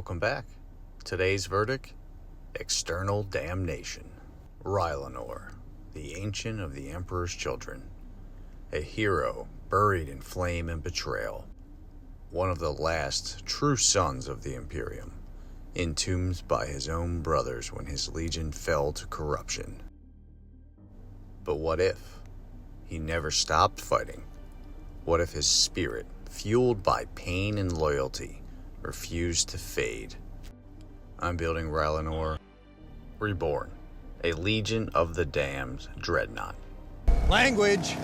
Welcome back. Today's verdict: external damnation. Rylanor, the ancient of the Emperor's children. A hero buried in flame and betrayal. One of the last true sons of the Imperium, entombed by his own brothers when his legion fell to corruption. But what if he never stopped fighting? What if his spirit, fueled by pain and loyalty, refused to fade? I'm building Rylanor Reborn, a Legion of the Damned dreadnought. Language!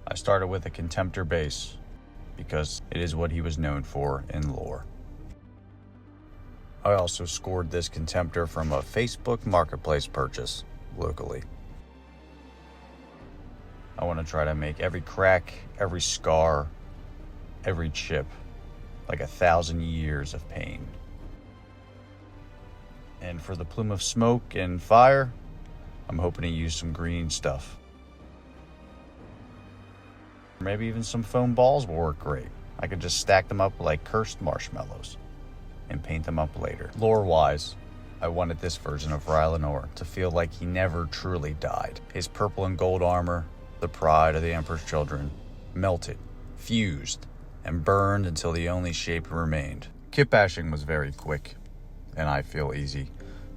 I started with a Contemptor base, because it is what he was known for in lore. I also scored this Contemptor from a Facebook Marketplace purchase locally. I want to try to make every crack, every scar, every chip like 1,000 years of pain. And for the plume of smoke and fire, I'm hoping to use some green stuff. Maybe even some foam balls will work great. I could just stack them up like cursed marshmallows and paint them up later. Lore-wise, I wanted this version of Rylanor to feel like he never truly died. His purple and gold armor, the pride of the Emperor's children, melted, fused, and burned until the only shape remained. Kitbashing was very quick, and I feel easy,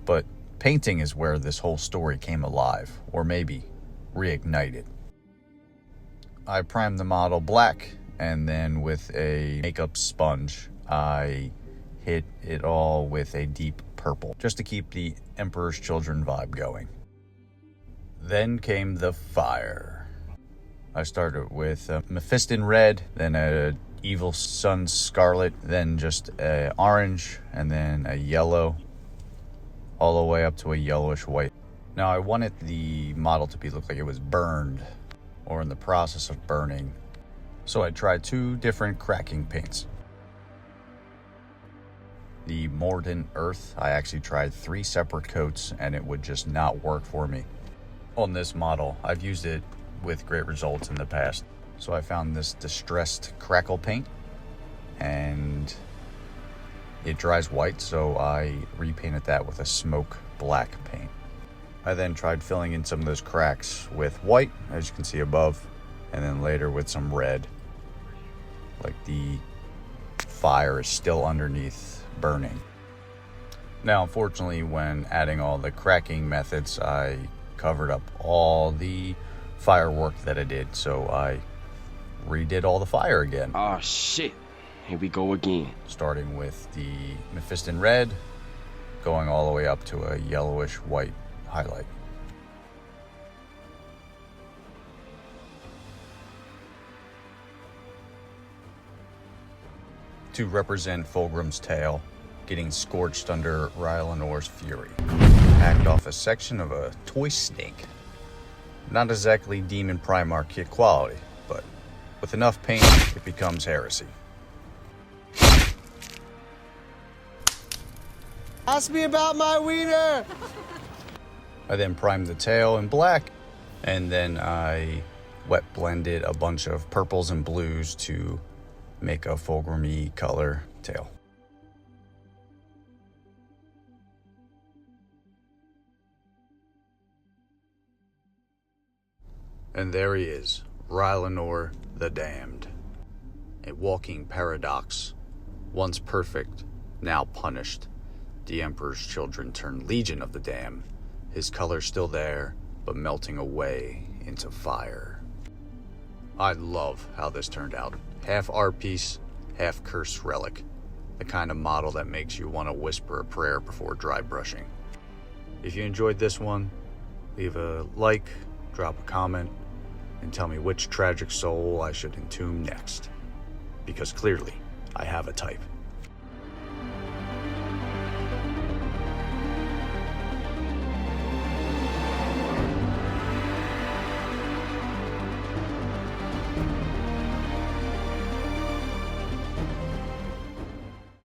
but painting is where this whole story came alive, or maybe reignited. I primed the model black, and then with a makeup sponge, I hit it all with a deep purple, just to keep the Emperor's Children vibe going. Then came the fire. I started with a Mephiston red, then a Evil Sun scarlet, then just a orange, and then a yellow, all the way up to a yellowish white. Now I wanted the model to look like it was burned, or in the process of burning. So I tried 2 different cracking paints. The Mordant Earth, I actually tried 3 separate coats and it would just not work for me. On this model, I've used it with great results in the past. So I found this distressed crackle paint and it dries white, so I repainted that with a smoke black paint. I then tried filling in some of those cracks with white, as you can see above, and then later with some red, like the fire is still underneath burning. Now, unfortunately, when adding all the cracking methods, I covered up all the firework that I did, so I redid all the fire again. Oh shit, here we go again. Starting with the Mephiston red, going all the way up to a yellowish white highlight. To represent Fulgrim's tail, getting scorched under Rylanor's fury. Hacked off a section of a toy snake. Not exactly Demon Primarch kit quality, but with enough paint, it becomes heresy. Ask me about my wiener! I then primed the tail in black, and then I wet blended a bunch of purples and blues to make a Fulgrimi color tail. And there he is, Rylanor the Damned. A walking paradox. Once perfect, now punished. The Emperor's children turned Legion of the Damned. His color still there, but melting away into fire. I love how this turned out. Half art piece, half cursed relic. The kind of model that makes you want to whisper a prayer before dry brushing. If you enjoyed this one, leave a like, drop a comment, and tell me which tragic soul I should entomb next. Because clearly, I have a type.